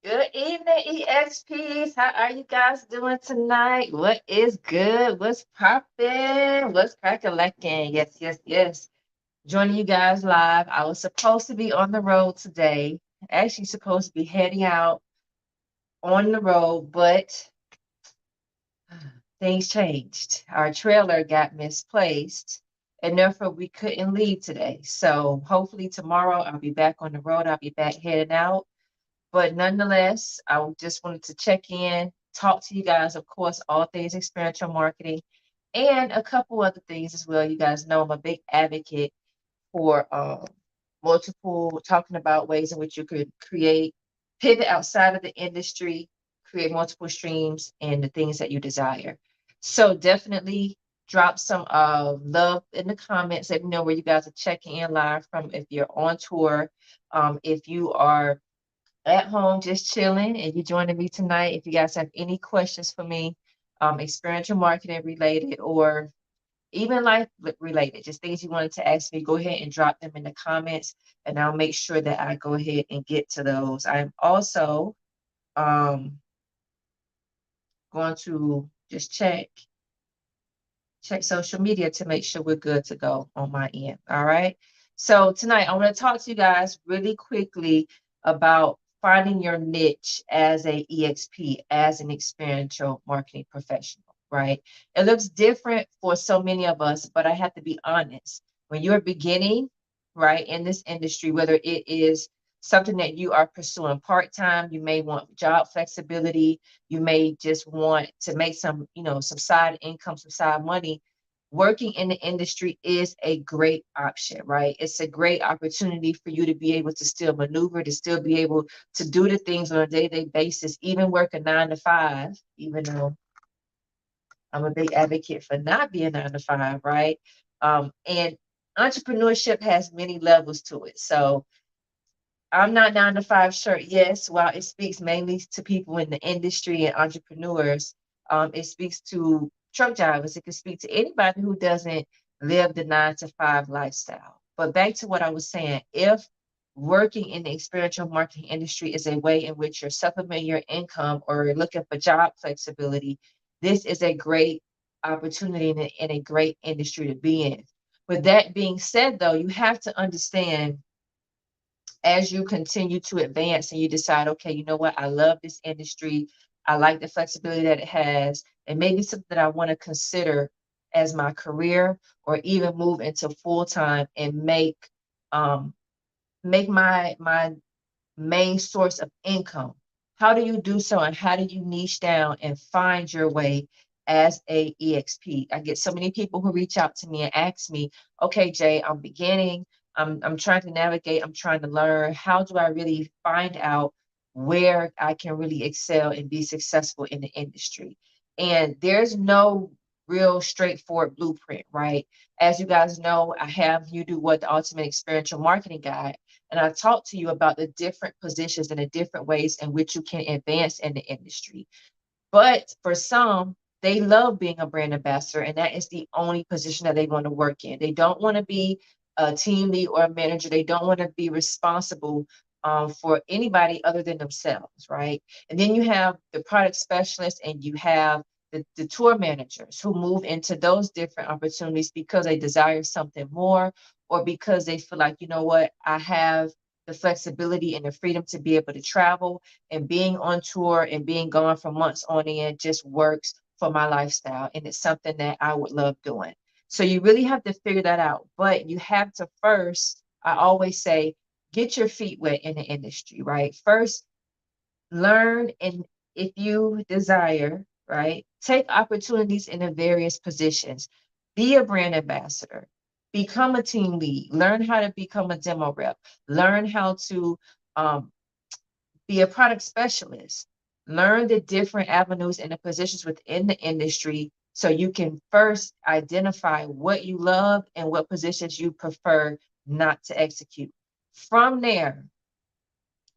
Good evening, EXPs. How are you guys doing tonight? What is good? What's popping? What's cracking? Yes, yes, yes. Joining you guys live. I was supposed to be on the road today. Actually, supposed to be heading out on the road, but things changed. Our trailer got misplaced, and therefore we couldn't leave today. So hopefully tomorrow I'll be back on the road. I'll be back heading out. But nonetheless, I just wanted to check in, talk to you guys, of course, all things experiential marketing, and a couple other things as well. You guys know I'm a big advocate for multiple, talking about ways in which you could create, pivot outside of the industry, create multiple streams and the things that you desire. So definitely drop some love in the comments. Let me know where you guys are checking in live from, if you're on tour, if you are at home just chilling and you joining me tonight. If you guys have any questions for me, experiential marketing related or even life related, just things you wanted to ask me, go ahead and drop them in the comments and I'll make sure that I go ahead and get to those. I'm also um, going to just check social media to make sure we're good to go on my end. All right. So tonight I want to talk to you guys really quickly about finding your niche as a EXP, as an experiential marketing professional, right? It looks different for so many of us, but I have to be honest. When you're beginning, right, in this industry, whether it is something that you are pursuing part-time, you may want job flexibility, you may just want to make some, some side income, some side money. Working in the industry is a great option, right? It's a great opportunity for you to be able to still maneuver, to still be able to do the things on a day-to-day basis, even work a 9 to 5, even though I'm a big advocate for not being 9 to 5, right? And entrepreneurship has many levels to it. So I'm not 9 to 5 shirt. Yes, while it speaks mainly to people in the industry and entrepreneurs, it speaks to truck drivers. It can speak to anybody who doesn't live the 9 to 5 lifestyle. But back to what I was saying, if working in the experiential marketing industry is a way in which you're supplementing your income or you're looking for job flexibility, this is a great opportunity and a great industry to be in. With that being said, though, you have to understand as you continue to advance and you decide, okay, you know what, I love this industry, I like the flexibility that it has, and maybe something that I want to consider as my career or even move into full time and um, make my main source of income. How do you do so and how do you niche down and find your way as a EXP? I get so many people who reach out to me and ask me, okay, Jay, I'm beginning, I'm trying to navigate, I'm trying to learn. How do I really find out where I can really excel and be successful in the industry? And there's no real straightforward blueprint, right? As you guys know, I have You Do What, the Ultimate Experiential Marketing Guide, and I talked to you about the different positions and the different ways in which you can advance in the industry. But for some, they love being a brand ambassador, and that is the only position that they want to work in. They don't want to be a team lead or a manager. They don't want to be responsible for anybody other than themselves, right? And then you have the product specialists and you have the tour managers who move into those different opportunities because they desire something more or because they feel like, you know what, I have the flexibility and the freedom to be able to travel, and being on tour and being gone for months on end just works for my lifestyle. And it's something that I would love doing. So you really have to figure that out. But you have to first, I always say, get your feet wet in the industry, right? First, learn, and if you desire, right, take opportunities in the various positions. Be a brand ambassador, become a team lead, learn how to become a demo rep, learn how to um, be a product specialist. Learn the different avenues and the positions within the industry so you can first identify what you love and what positions you prefer not to execute. From there,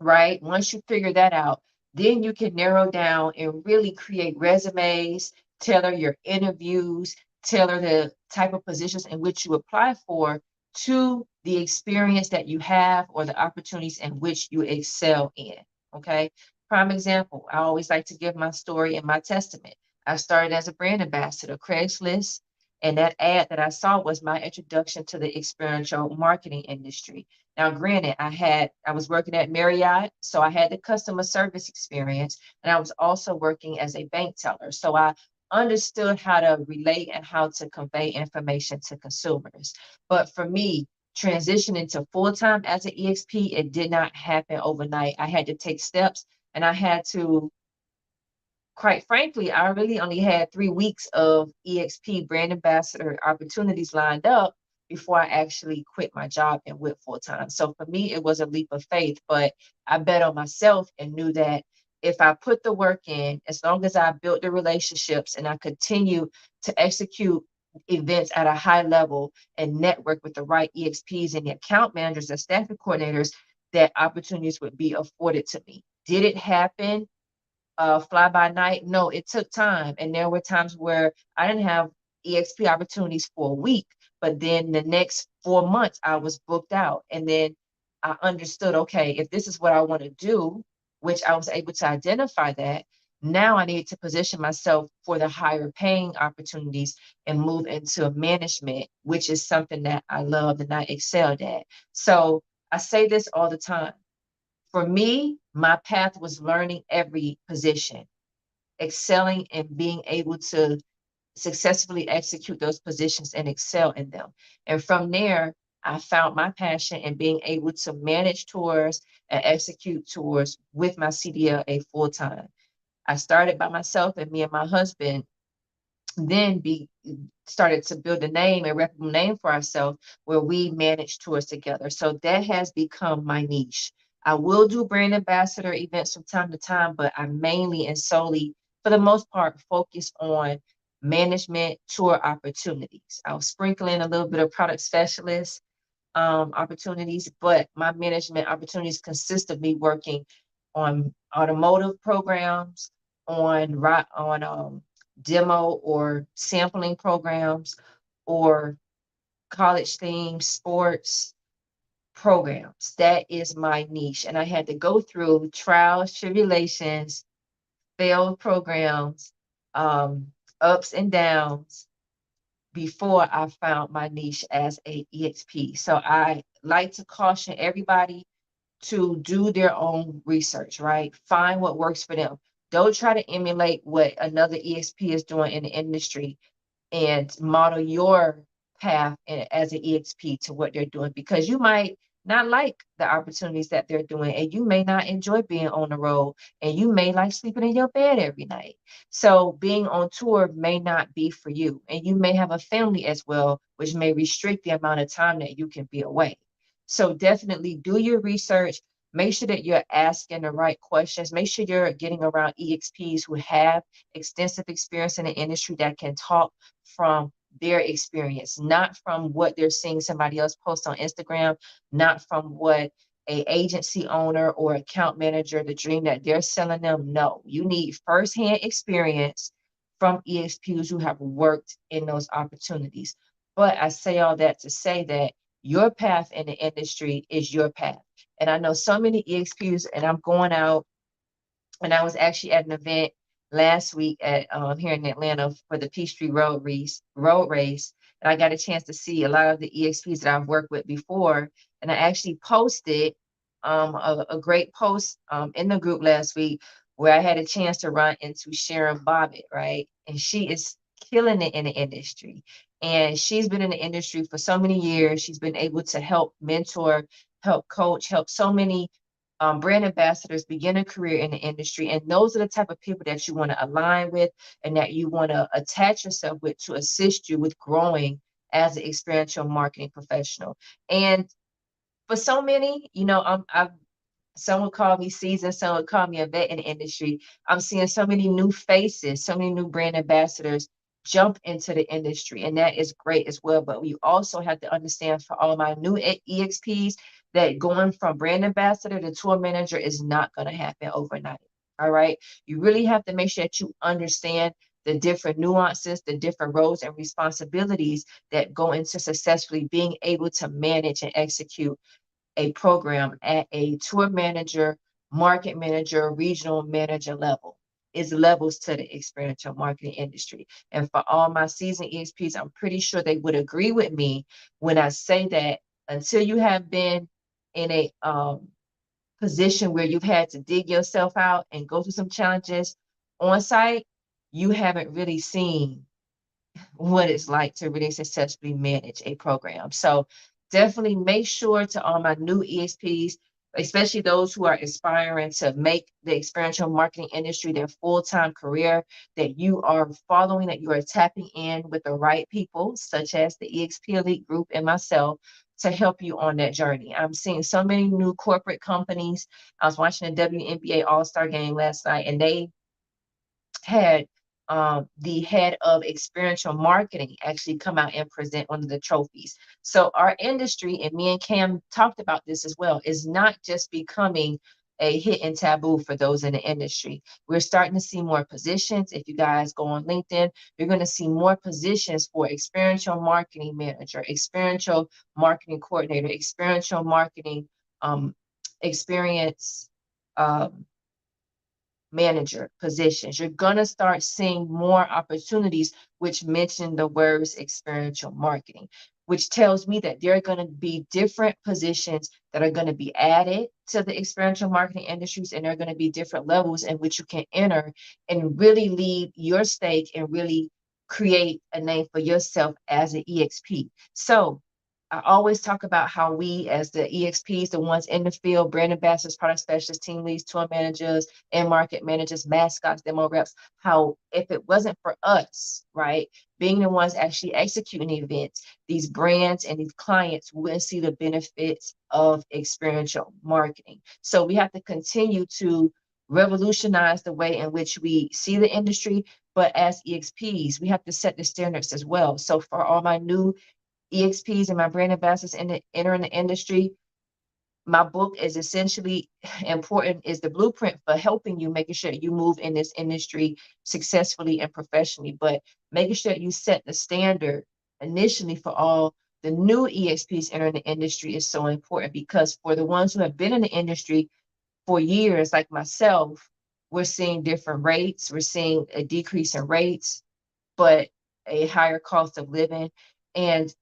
right, once you figure that out, then you can narrow down and really create resumes, tailor your interviews, tailor the type of positions in which you apply for to the experience that you have or the opportunities in which you excel in. Okay. Prime example, I always like to give my story and my testament. I started as a brand ambassador, Craigslist, and that ad that I saw was my introduction to the experiential marketing industry. Now, granted, I was working at Marriott, so I had the customer service experience, and I was also working as a bank teller. So I understood how to relate and how to convey information to consumers. But for me, transitioning to full-time as an EXP, it did not happen overnight. I had to take steps, and I had to, quite frankly, I really only had 3 weeks of EXP brand ambassador opportunities lined up before I actually quit my job and went full time. So for me, it was a leap of faith, but I bet on myself and knew that if I put the work in, as long as I built the relationships and I continue to execute events at a high level and network with the right EXPs and the account managers and staffing coordinators, that opportunities would be afforded to me. Did it happen fly by night? No, it took time. And there were times where I didn't have EXP opportunities for a week, but then the next 4 months I was booked out. And then I understood, okay, if this is what I want to do, which I was able to identify that, now I need to position myself for the higher paying opportunities and move into management, which is something that I love and I excelled at. So I say this all the time. For me, my path was learning every position, excelling and being able to successfully execute those positions and excel in them. And from there, I found my passion in being able to manage tours and execute tours with my CDLA full time. I started by myself, and me and my husband then be started to build a name, a reputable name for ourselves, where we manage tours together. So that has become my niche. I will do brand ambassador events from time to time, but I mainly and solely, for the most part, focus on management tour opportunities. I'll sprinkle in a little bit of product specialist opportunities, but my management opportunities consist of me working on automotive programs, on demo or sampling programs, or college themed sports programs. That is my niche. And I had to go through trials, tribulations, failed programs, um, ups and downs before I found my niche as a EXP. So I like to caution everybody to do their own research, right? Find what works for them. Don't try to emulate what another EXP is doing in the industry and model your path as an EXP to what they're doing, because you might not like the opportunities that they're doing, and you may not enjoy being on the road, and you may like sleeping in your bed every night. So being on tour may not be for you, and you may have a family as well, which may restrict the amount of time that you can be away. So definitely do your research. Make sure that you're asking the right questions. Make sure you're getting around EXPs who have extensive experience in the industry that can talk from their experience, not from what they're seeing somebody else post on Instagram, not from what a agency owner or account manager, the dream that they're selling them. No, you need firsthand experience from EXPs who have worked in those opportunities. But I say all that to say that your path in the industry is your path. And I know so many EXPs, and I'm going out, and I was actually at an event last week at here in Atlanta for the Peachtree Road Race, and I got a chance to see a lot of the EXPs that I've worked with before. And I actually posted a great post in the group last week where I had a chance to run into Sharon Bobbitt, right? And she is killing it in the industry. And she's been in the industry for so many years. She's been able to help mentor, help coach, help so many brand ambassadors begin a career in the industry. And those are the type of people that you want to align with and that you want to attach yourself with to assist you with growing as an experiential marketing professional. And for so many, I've some would call me seasoned, some would call me a vet in the industry. I'm seeing so many new faces, so many new brand ambassadors jump into the industry, and that is great as well. But we also have to understand, for all my new EXPs, that going from brand ambassador to tour manager is not going to happen overnight. All right. You really have to make sure that you understand the different nuances, the different roles and responsibilities that go into successfully being able to manage and execute a program at a tour manager market manager, regional manager level. Is levels to the experiential marketing industry. And for all my seasoned EXPs, I'm pretty sure they would agree with me when I say that until you have been in a position where you've had to dig yourself out and go through some challenges on site, you haven't really seen what it's like to really successfully manage a program. So definitely make sure to all my new EXPs, especially those who are aspiring to make the experiential marketing industry their full-time career, that you are following, that you are tapping in with the right people, such as the EXP Elite Group and myself, to help you on that journey. I'm seeing so many new corporate companies. I was watching the WNBA All-Star game last night, and they had the head of experiential marketing actually come out and present one of the trophies. So our industry, and me and Cam talked about this as well, is not just becoming a hit and taboo for those in the industry. We're starting to see more positions. If you guys go on LinkedIn, you're going to see more positions for experiential marketing manager, experiential marketing coordinator, experiential marketing experience manager positions. You're going to start seeing more opportunities which mention the words experiential marketing, which tells me that there are going to be different positions that are going to be added to the experiential marketing industries, and there are going to be different levels in which you can enter and really leave your stake and really create a name for yourself as an EXP. So I always talk about how we, as the EXPs, the ones in the field, brand ambassadors, product specialists, team leads, tour managers, and market managers, mascots, demo reps, how if it wasn't for us, right, being the ones actually executing the events, these brands and these clients wouldn't see the benefits of experiential marketing. So we have to continue to revolutionize the way in which we see the industry, but as EXPs, we have to set the standards as well. So for all my new EXPs and my brand ambassadors entering the industry, my book is essentially important, is the blueprint for helping you, making sure you move in this industry successfully and professionally, but making sure you set the standard initially for all the new EXPs entering the industry is so important, because for the ones who have been in the industry for years, like myself, we're seeing different rates. We're seeing a decrease in rates, but a higher cost of living. And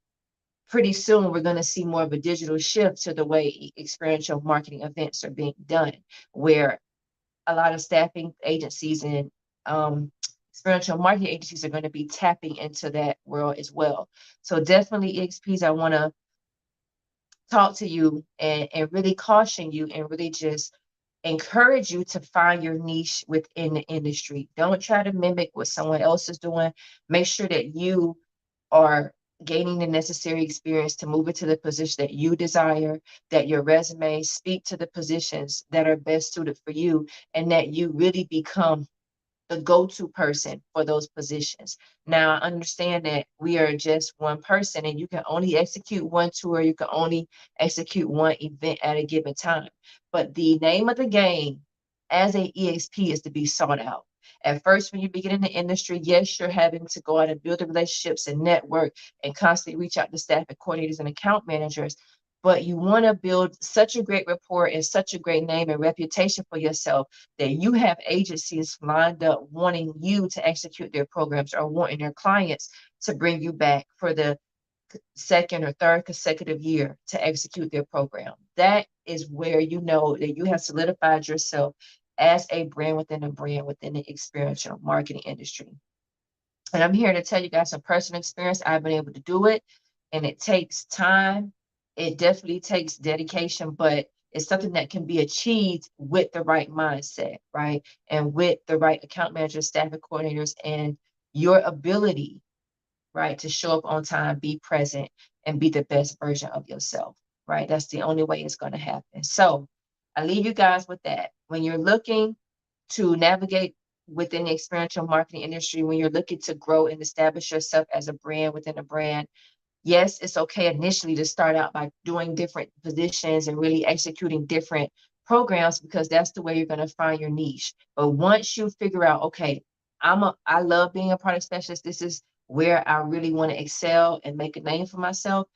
pretty soon we're going to see more of a digital shift to the way experiential marketing events are being done, where a lot of staffing agencies and experiential marketing agencies are going to be tapping into that world as well. So definitely EXPs, I want to talk to you and really caution you and really just encourage you to find your niche within the industry. Don't try to mimic what someone else is doing. Make sure that you are gaining the necessary experience to move into the position that you desire, that your resume speak to the positions that are best suited for you, and that you really become the go-to person for those positions. Now, I understand that we are just one person and you can only execute one tour, you can only execute one event at a given time. But the name of the game as a EXP is to be sought out. At first, when you begin in the industry, yes, you're having to go out and build the relationships and network and constantly reach out to staff and coordinators and account managers. But you want to build such a great rapport and such a great name and reputation for yourself that you have agencies lined up wanting you to execute their programs or wanting their clients to bring you back for the second or third consecutive year to execute their program. That is where you know that you have solidified yourself as a brand within the experiential marketing industry. And I'm here to tell you guys some personal experience. I've been able to do it, and it takes time. It definitely takes dedication, but it's something that can be achieved with the right mindset, right? And with the right account managers, staff and coordinators, and your ability, right, to show up on time, be present, and be the best version of yourself, right? That's the only way it's going to happen. So I leave you guys with that. When you're looking to navigate within the experiential marketing industry, when you're looking to grow and establish yourself as a brand within a brand, yes, it's okay initially to start out by doing different positions and really executing different programs, because that's the way you're going to find your niche. But once you figure out, okay, I love being a product specialist, this is where I really want to excel and make a name for myself,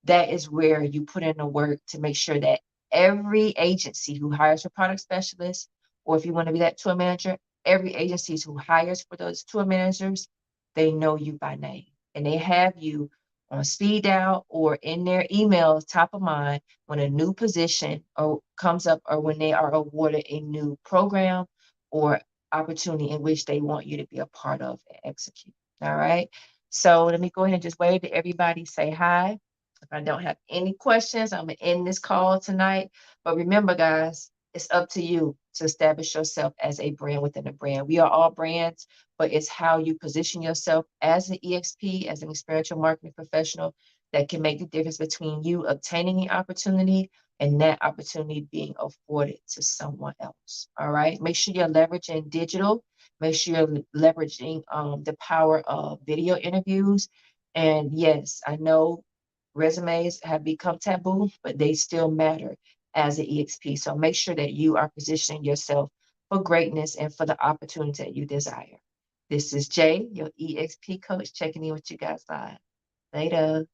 that is where you put in the work to make sure that every agency who hires for product specialists, or if you want to be that tour manager, every agency who hires for those tour managers, they know you by name and they have you on speed dial or in their emails top of mind when a new position or comes up or when they are awarded a new program or opportunity in which they want you to be a part of and execute. All right. So let me go ahead and just wave to everybody, say hi. If I don't have any questions, I'm going to end this call tonight. But remember, guys, it's up to you to establish yourself as a brand within a brand. We are all brands, but it's how you position yourself as an EXP, as an experiential marketing professional, that can make the difference between you obtaining an opportunity and that opportunity being afforded to someone else. All right. Make sure you're leveraging digital. Make sure you're leveraging the power of video interviews. And yes, I know resumes have become taboo, but they still matter as an EXP. So make sure that you are positioning yourself for greatness and for the opportunity that you desire. This is Jay, your EXP coach, checking in with you guys live. Later.